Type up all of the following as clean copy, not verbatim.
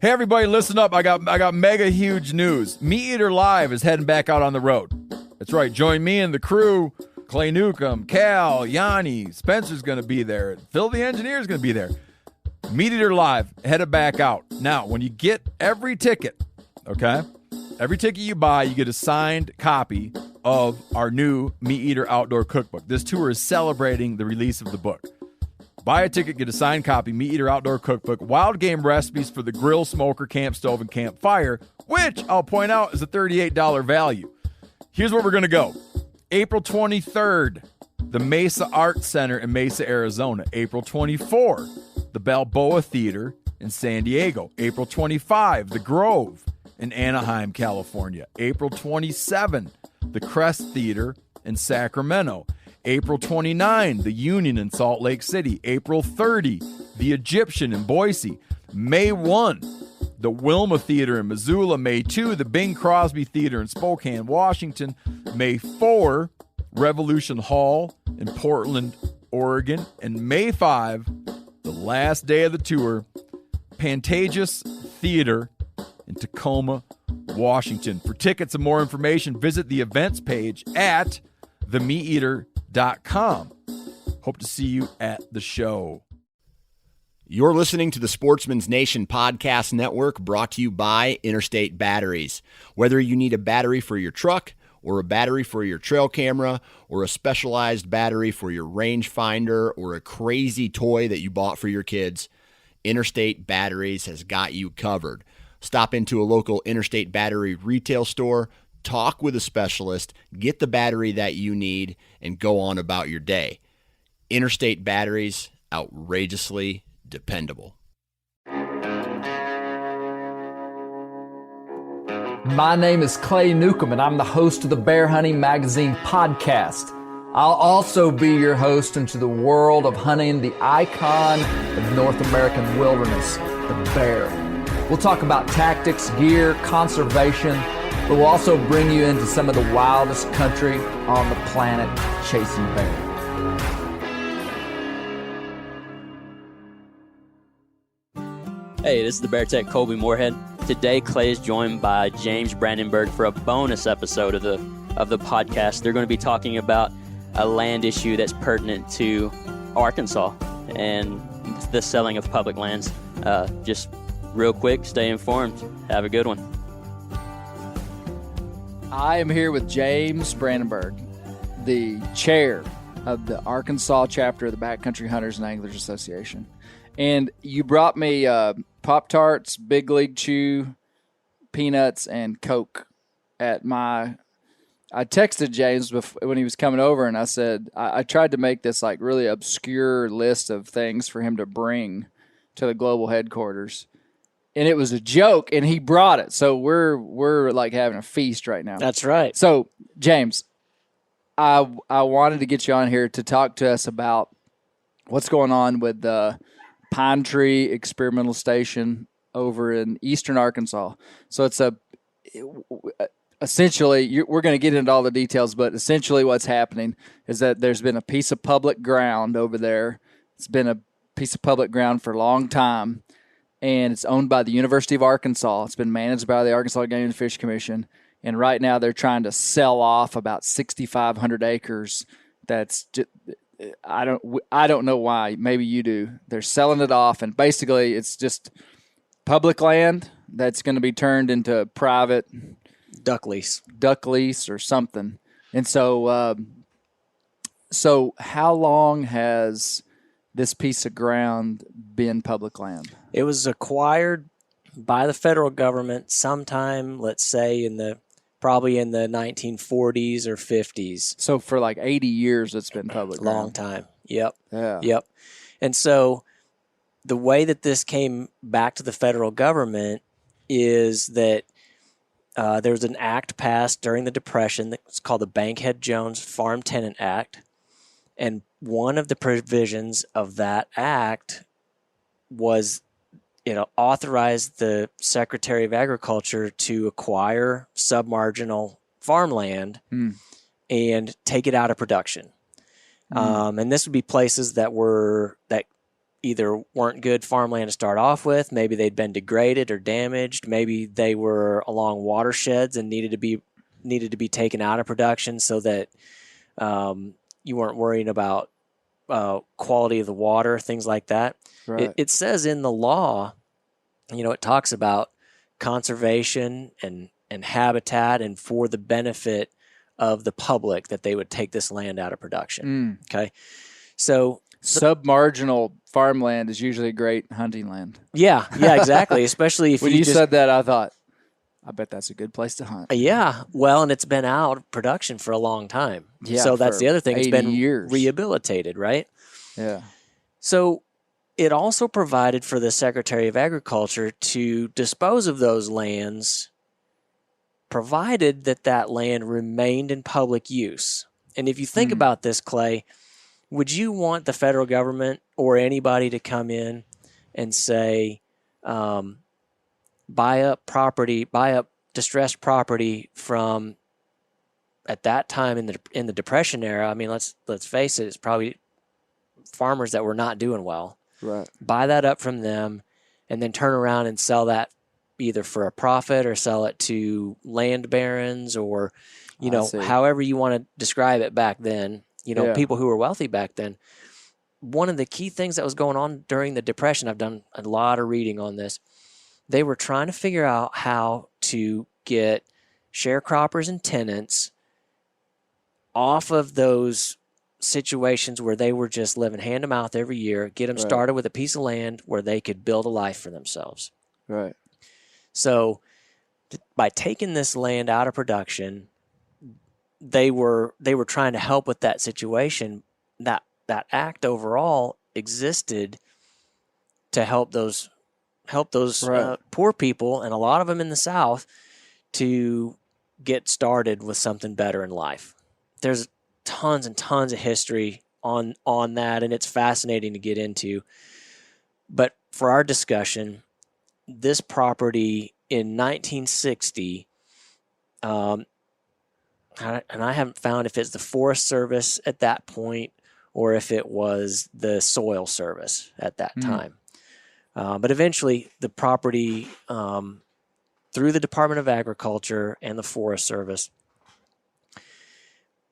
Hey everybody, listen up. I got mega huge news. Meat Eater Live is heading back out on the road. That's right. Join me and the crew. Clay Newcomb, Cal, Yanni, Spencer's going to be there. Phil the Engineer's going to be there. Meat Eater Live, headed back out. Now, when you get every ticket, okay, every ticket you buy, you get a signed copy of our new Meat Eater Outdoor Cookbook. This tour is celebrating the release of the book. Buy a ticket, get a signed copy, Meat Eater Outdoor Cookbook, wild game recipes for the grill, smoker, camp stove, and campfire, which I'll point out is a $38 value. Here's where we're going to go. April 23rd, the Mesa Art Center in Mesa, Arizona. April 24, the Balboa Theater in San Diego. April 25, the Grove in Anaheim, California. April 27, the Crest Theater in Sacramento. April 29, the Union in Salt Lake City. April 30, the Egyptian in Boise. May 1, the Wilma Theater in Missoula. May 2, the Bing Crosby Theater in Spokane, Washington. May 4, Revolution Hall in Portland, Oregon. And May 5, the last day of the tour, Pantages Theater in Tacoma, Washington. For tickets and more information, visit the events page at themeateater.com. Hope to see you at the show. You're listening to the Sportsman's Nation Podcast Network, brought to you by Interstate Batteries. Whether you need a battery for your truck or a battery for your trail camera or a specialized battery for your rangefinder or a crazy toy that you bought for your kids, Interstate Batteries has got you covered. Stop into a local Interstate Battery retail store, talk with a specialist, get the battery that you need, and go on about your day. Interstate Batteries, outrageously dependable. My name is Clay Newcomb, and I'm the host of the Bear Hunting Magazine podcast. I'll also be your host into the world of hunting the icon of North American wilderness, the bear. We'll talk about tactics, gear, conservation, but we'll also bring you into some of the wildest country on the planet, chasing bear. Hey, this is the Bear Tech Colby Moorhead. Today, Clay is joined by James Brandenburg for a bonus episode of the podcast. They're going to be talking about a land issue that's pertinent to Arkansas and the selling of public lands. Just real quick, stay informed. Have a good one. I am here with James Brandenburg, the chair of the Arkansas chapter of the Backcountry Hunters and Anglers Association. And you brought me Pop-Tarts, Big League Chew, peanuts, and Coke at my... I texted James when he was coming over, and I said, I tried to make this like really obscure list of things for him to bring to the global headquarters. And it was a joke, and he brought it. So we're like having a feast right now. That's right. So, James, I wanted to get you on here to talk to us about what's going on with the Pine Tree Experimental Station over in eastern Arkansas. So it's essentially, we're going to get into all the details, but essentially what's happening is that there's been a piece of public ground over there. It's been a piece of public ground for a long time, and it's owned by the University of Arkansas. It's been managed by the Arkansas Game and Fish Commission, and right now they're trying to sell off about 6,500 acres. That's just, I don't know why. Maybe you do. They're selling it off, and basically it's just public land that's going to be turned into private duck lease or something. And so, so how long has this piece of ground been public land? It was acquired by the federal government sometime, let's say, probably in the 1940s or 50s. So for like 80 years, it's been public ground. Long time. Yep. Yeah. Yep. And so the way that this came back to the federal government is that there was an act passed during the Depression that's called the Bankhead-Jones Farm Tenant Act. And one of the provisions of that act was authorized the Secretary of Agriculture to acquire submarginal farmland and take it out of production. And this would be places that either weren't good farmland to start off with, maybe they'd been degraded or damaged, maybe they were along watersheds and needed to be taken out of production so that you weren't worrying about quality of the water, things like that. Right. It says in the law, it talks about conservation and habitat and for the benefit of the public that they would take this land out of production. Okay. So submarginal farmland is usually a great hunting land. Yeah, exactly. Especially if when you said that, I thought, I bet that's a good place to hunt. Yeah, well, and it's been out of production for a long time. Yeah, so that's the other thing. It's been years. Rehabilitated, right? Yeah. So it also provided for the Secretary of Agriculture to dispose of those lands, provided that land remained in public use. And if you think about this, Clay, would you want the federal government or anybody to come in and say, buy up distressed property from, at that time in the Depression era? I mean, let's face it, it's probably farmers that were not doing well. Right. Buy that up from them, and then turn around and sell that either for a profit or sell it to land barons or, however you want to describe it back then. People who were wealthy back then. One of the key things that was going on during the Depression, I've done a lot of reading on this, they were trying to figure out how to get sharecroppers and tenants off of those situations where they were just living hand to mouth every year, get them started with a piece of land where they could build a life for themselves. Right. So by taking this land out of production, they were trying to help with that situation. That act overall existed to help those poor people, and a lot of them in the South, to get started with something better in life. There's tons and tons of history on that, and it's fascinating to get into. But for our discussion, this property in 1960, and I haven't found if it's the Forest Service at that point or if it was the Soil Service at that time. But eventually the property, through the Department of Agriculture and the Forest Service,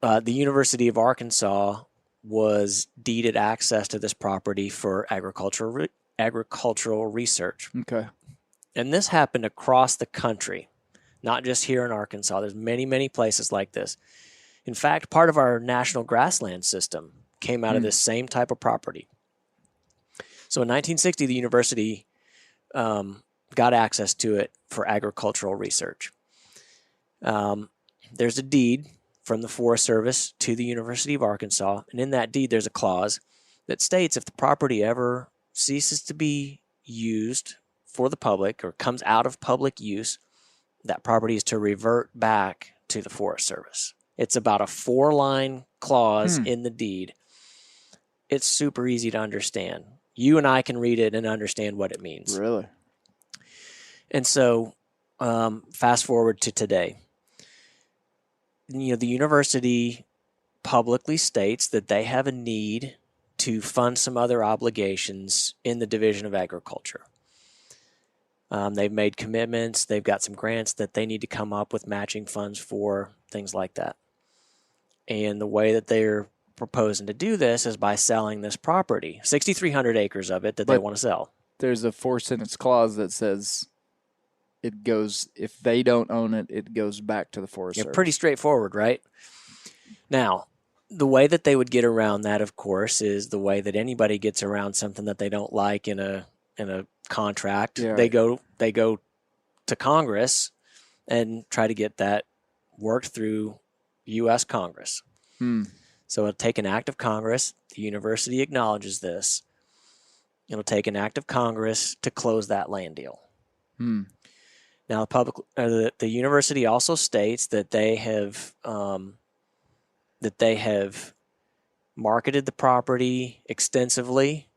the University of Arkansas was deeded access to this property for agricultural research. Okay. And this happened across the country, not just here in Arkansas. There's many, many places like this. In fact, part of our national grassland system came out of this same type of property. So in 1960, the university got access to it for agricultural research. There's a deed from the Forest Service to the University of Arkansas, and in that deed there's a clause that states if the property ever ceases to be used for the public or comes out of public use, that property is to revert back to the Forest Service. It's about a 4-line clause in the deed. It's super easy to understand. You and I can read it and understand what it means. Really? And so, fast forward to today. The university publicly states that they have a need to fund some other obligations in the Division of Agriculture. They've made commitments. They've got some grants that they need to come up with matching funds for, things like that. And the way that they're proposing to do this is by selling this property, 6,300 acres of it that they want to sell. There's a 4-sentence clause that says it goes, if they don't own it, it goes back to the Forest Service. Pretty straightforward, right? Now, the way that they would get around that, of course, is the way that anybody gets around something that they don't like in a contract. Yeah, They go to Congress and try to get that worked through U.S. Congress. So it'll take an act of Congress. The university acknowledges this. It'll take an act of Congress to close that land deal. Now, the university also states that they have marketed the property extensively,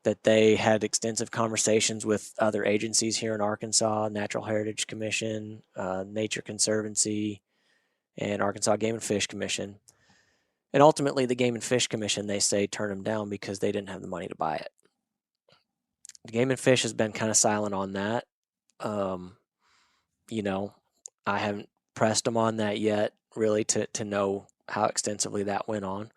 that they had extensive conversations with other agencies here in Arkansas, Natural Heritage Commission, Nature Conservancy, and Arkansas Game and Fish Commission. And ultimately, the Game and Fish Commission, they say, turned them down because they didn't have the money to buy it. Game and Fish has been kind of silent on that. You know, I haven't pressed them on that yet, really, to know how extensively that went on.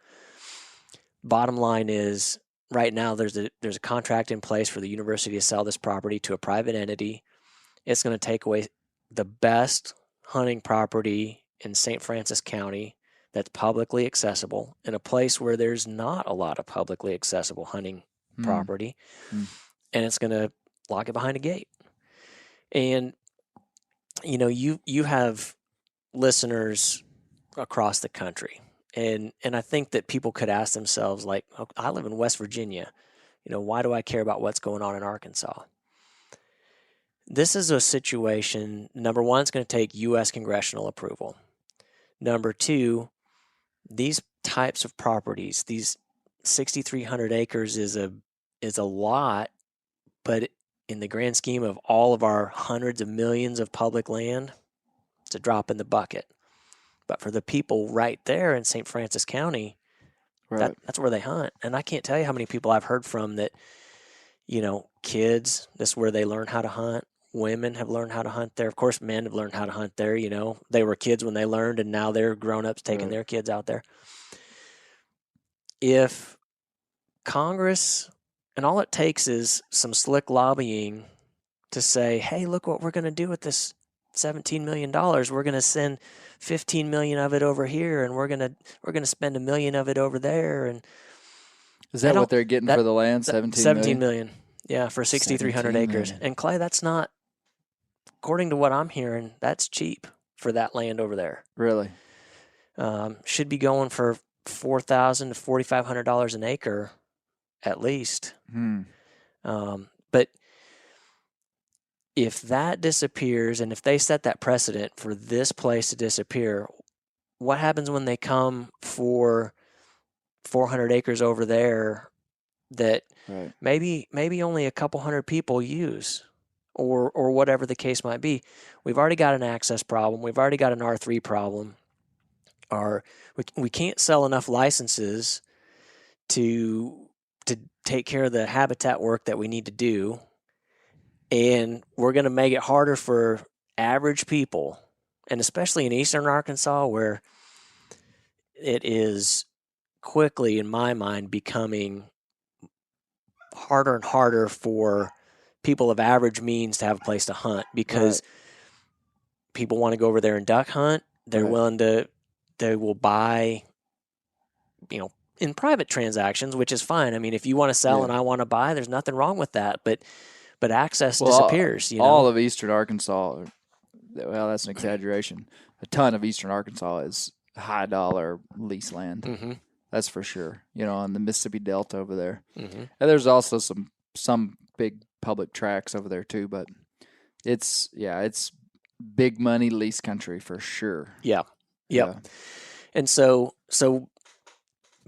Bottom line is, right now there's a contract in place for the university to sell this property to a private entity. It's going to take away the best hunting property in St. Francis County that's publicly accessible in a place where there's not a lot of publicly accessible hunting property, and it's going to lock it behind a gate. And you know, you have listeners across the country, and I think that people could ask themselves, like, okay, I live in West Virginia, you know, why do I care about what's going on in Arkansas? This is a situation, number one, it's going to take U.S. congressional approval. Number two, these types of properties, these 6,300 acres is a lot, but in the grand scheme of all of our hundreds of millions of public land, it's a drop in the bucket. But for the people right there in St. Francis County, Right. that's where they hunt. And I can't tell you how many people I've heard from that, you know, kids, this is where they learn how to hunt. Women have learned how to hunt there. Of course, men have learned how to hunt there. You know, they were kids when they learned, and now they're grown-ups taking their kids out there. If Congress, and all it takes is some slick lobbying to say, hey, look what we're going to do with this $17 million. We're going to send 15 million of it over here, and we're going to spend $1 million of it over there. And Is that what they're getting for the land? 17 million. Yeah, for 6,300 acres. And Clay, that's not, according to what I'm hearing, that's cheap for that land over there. Really? Should be going for $4,000 to $4,500 an acre, at least. But if that disappears, and if they set that precedent for this place to disappear, what happens when they come for 400 acres over there that maybe only a couple hundred people use, or whatever the case might be? We've already got an access problem. We've already got an R3 problem. We can't sell enough licenses to take care of the habitat work that we need to do. And we're going to make it harder for average people, and especially in eastern Arkansas, where it is quickly, in my mind, becoming harder and harder for people of average means to have a place to hunt, because people want to go over there and duck hunt. They're willing to, they will buy, you know, in private transactions, which is fine. I mean, if you want to sell and I want to buy, there's nothing wrong with that. But access disappears. You know? All of eastern Arkansas, well, that's an exaggeration. A ton of eastern Arkansas is high dollar lease land. That's for sure. You know, on the Mississippi Delta over there. And there's also some big public tracts over there too, but it's big money lease country for sure. Yeah. And so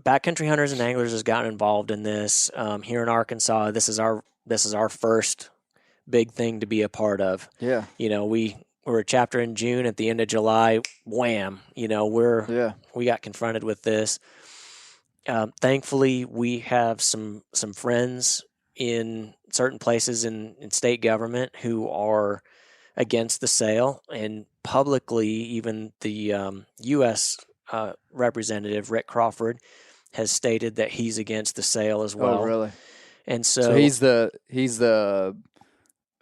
Backcountry Hunters and Anglers has gotten involved in this here in Arkansas. This is our first big thing to be a part of. Yeah. You know, we were a chapter in June. At the end of July, wham! You know, we got confronted with this. Thankfully, we have some friends in certain places in state government who are against the sale, and publicly, even the U.S. Representative Rick Crawford has stated that he's against the sale as well. Oh, really? And so he's the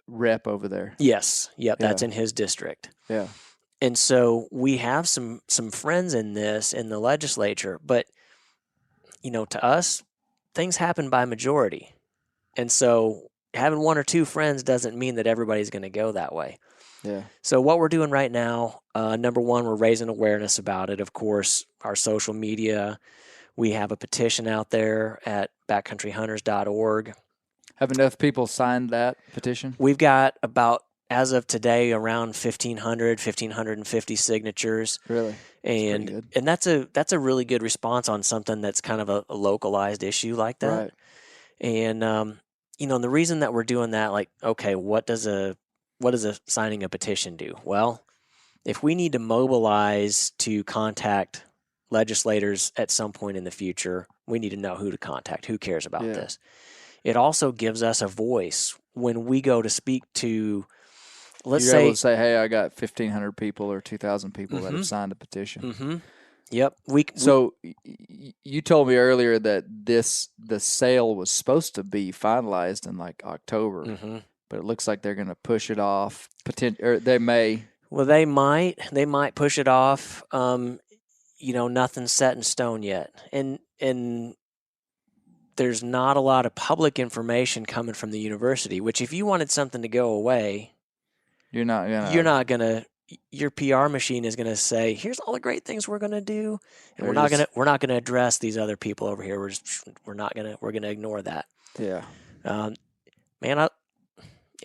rep over there. Yes. Yep. That's in his district. Yeah. And so we have some friends in this in the legislature, but you know, to us, things happen by majority. And so having one or two friends doesn't mean that everybody's going to go that way. Yeah. So what we're doing right now, number one, we're raising awareness about it. Of course, our social media, we have a petition out there at backcountryhunters.org. Have enough people signed that petition? We've got about, as of today, around 1,550 signatures. Really? And that's a really good response on something that's kind of a localized issue like that. Right. And you know, and the reason that we're doing that, like, okay, what does signing a petition do? Well, if we need to mobilize to contact legislators at some point in the future, we need to know who to contact, who cares about this. it also gives us a voice when we go to speak to, let's You're say, able to say, hey, I got 1,500 people or 2,000 people that have signed a petition. mm-hmm. Yep. So you told me earlier that the sale was supposed to be finalized in like October, but it looks like they're going to push it off. Or they may. Well, they might push it off. Nothing's set in stone yet, and there's not a lot of public information coming from the university. Which, if you wanted something to go away, you're not gonna. Your PR machine is gonna say, "Here's all the great things we're gonna do," and we're not gonna address these other people over here. We're gonna ignore that. Yeah. Man,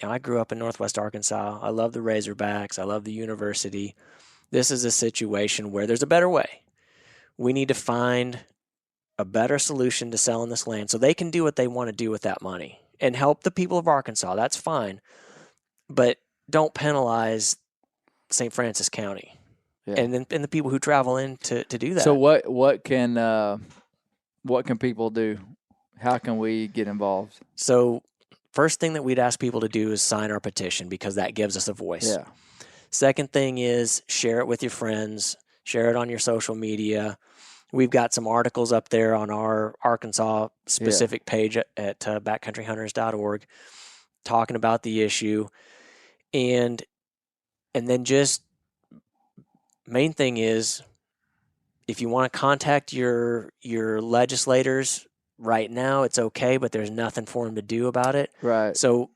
I grew up in Northwest Arkansas. I love the Razorbacks. I love the university. This is a situation where there's a better way. We need to find a better solution to selling this land so they can do what they want to do with that money and help the people of Arkansas. That's fine. But don't penalize St. Francis County and the people who travel in to do that. So what can people do? How can we get involved? So first thing that we'd ask people to do is sign our petition because that gives us a voice. Yeah. Second thing is share it with your friends, share it on your social media. We've got some articles up there on our Arkansas specific page at backcountryhunters.org talking about the issue. And then just main thing is if you want to contact your legislators right now, it's okay, but there's nothing for them to do about it. Right. So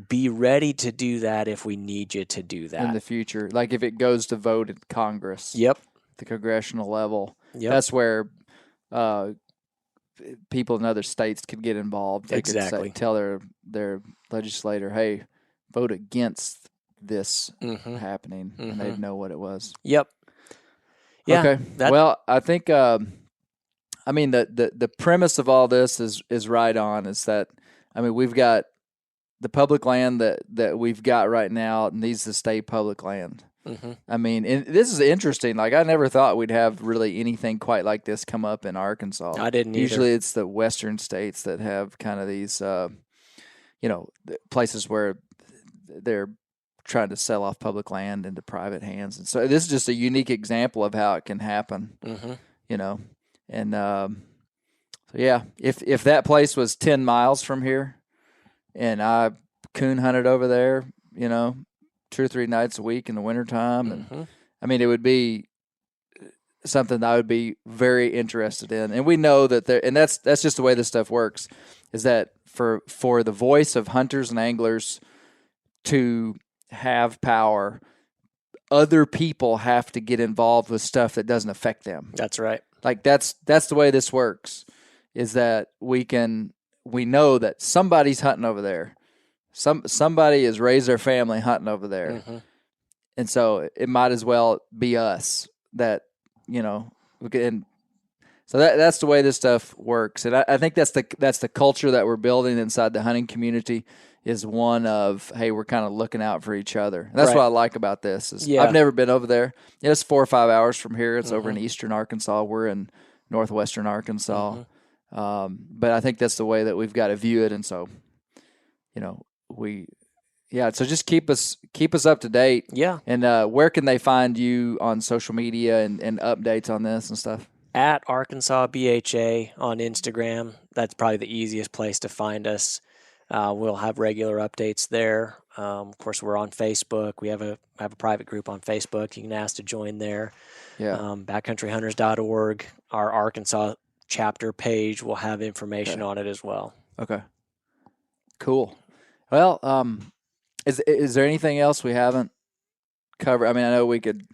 be ready to do that if we need you to do that in the future. Like if it goes to vote in Congress. Yep. The congressional level. Yep. That's where people in other states could get involved. They Exactly. could tell their legislator, hey, vote against this happening, and they'd know what it was. Yep. Yeah. Okay. Well, I think the premise of all this is right on. Is that we've got the public land that we've got right now needs to stay public land. And this is interesting. Like I never thought we'd have really anything quite like this come up in Arkansas. I didn't either. Usually it's the western states that have kind of these, places where they're trying to sell off public land into private hands. And so this is just a unique example of how it can happen, And so, yeah, if that place was 10 miles from here and I coon hunted over there, 2 or 3 nights a week in the wintertime. And it would be something that I would be very interested in. And we know that that's just the way this stuff works, is that for the voice of hunters and anglers to have power, other people have to get involved with stuff that doesn't affect them. That's right. Like that's the way this works, is that we know that somebody's hunting over there. Somebody has raised their family hunting over there. And so it might as well be us that, we can. So that's the way this stuff works. And I think that's the culture that we're building inside the hunting community, is one of, hey, we're kind of looking out for each other. And that's what I like about this. I've never been over there. It's 4 or 5 hours from here. It's over in eastern Arkansas. We're in northwestern Arkansas. But I think that's the way that we've got to view it. And so, so just keep us up to date. Yeah. And where can they find you on social media and updates on this and stuff? At Arkansas BHA on Instagram. That's probably the easiest place to find us. We'll have regular updates there. Of course, we're on Facebook. We have a private group on Facebook. You can ask to join there. Yeah. Backcountryhunters.org. Our Arkansas chapter page will have information on it as well. Okay. Cool. Well, is there anything else we haven't covered? I know we could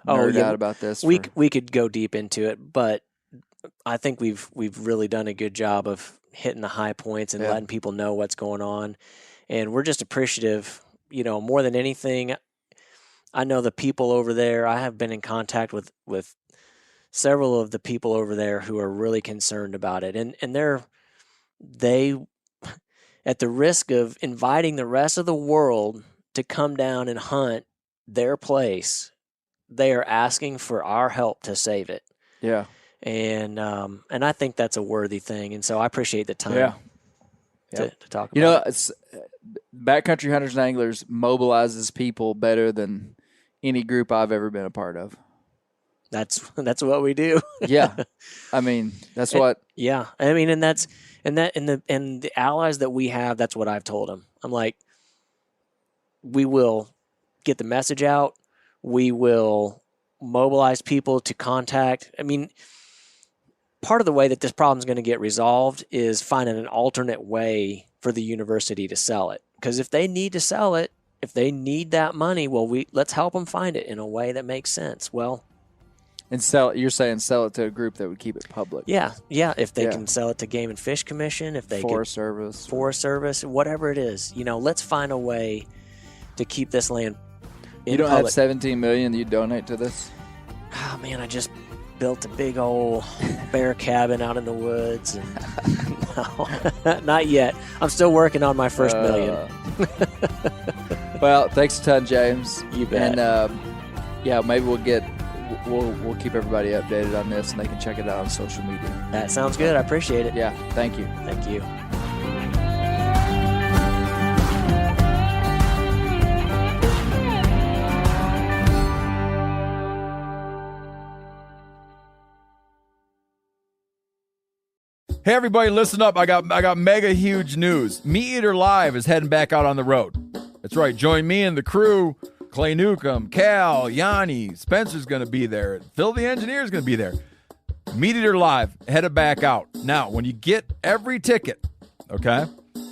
nerd out about this. We could go deep into it, but I think we've really done a good job of hitting the high points and letting people know what's going on. And we're just appreciative, more than anything. I know the people over there. I have been in contact with several of the people over there who are really concerned about it. And they at the risk of inviting the rest of the world to come down and hunt their place, they are asking for our help to save it. Yeah. And I think that's a worthy thing. And so I appreciate the time. Yeah. to talk about. You know, it's, Backcountry Hunters and Anglers mobilizes people better than any group I've ever been a part of. That's what we do. Yeah, I mean that's what. Yeah, I mean, and the allies that we have. That's what I've told them. I'm like, we will get the message out. We will mobilize people to contact. I mean, part of the way that this problem is going to get resolved is finding an alternate way for the university to sell it. Because if they need to sell it, if they need that money, well, let's help them find it in a way that makes sense. Well, and sell. You're saying sell it to a group that would keep it public. Yeah. If they can sell it to Game and Fish Commission, if they Forest Service, whatever it is, let's find a way to keep this land. You don't have $17 million that you donate to this? Oh man, I just built a big old bear cabin out in the woods. And no, not yet. I'm still working on my first million. Well, thanks a ton, James. You bet. And maybe we'll keep everybody updated on this, and they can check it out on social media. That sounds good. I appreciate it. Yeah, thank you. Thank you. Hey everybody, listen up. I got mega huge news. Meat Eater Live is heading back out on the road. That's right. Join me and the crew. Clay Newcomb, Cal, Yanni, Spencer's going to be there. Phil the engineer's going to be there. Meat Eater Live headed back out. Now, when you get every ticket, okay?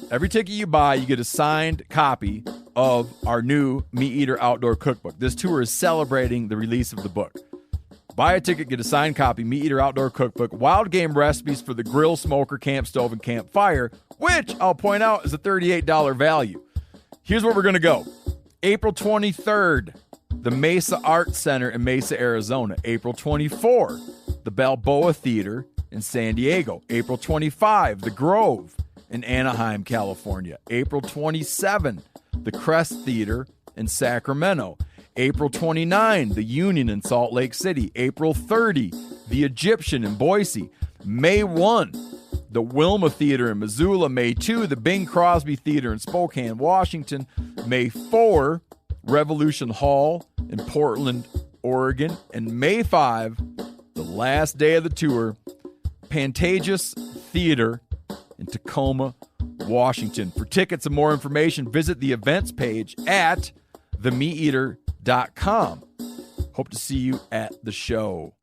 Every ticket you buy, you get a signed copy of our new Meat Eater Outdoor Cookbook. This tour is celebrating the release of the book. Buy a ticket, get a signed copy, Meat Eater Outdoor Cookbook, wild game recipes for the grill, smoker, camp stove, and campfire, which I'll point out is a $38 value. Here's where we're going to go. April 23rd, the Mesa Arts Center in Mesa, Arizona. April 24, the Balboa Theater in San Diego. April 25, the Grove in Anaheim, California. April 27, the Crest Theater in Sacramento. April 29, the Union in Salt Lake City. April 30, the Egyptian in Boise. May 1, the Wilma Theater in Missoula. May 2, the Bing Crosby Theater in Spokane, Washington. May 4, Revolution Hall in Portland, Oregon. And May 5, the last day of the tour, Pantages Theater in Tacoma, Washington. For tickets and more information, visit the events page at themeateater.com. Hope to see you at the show.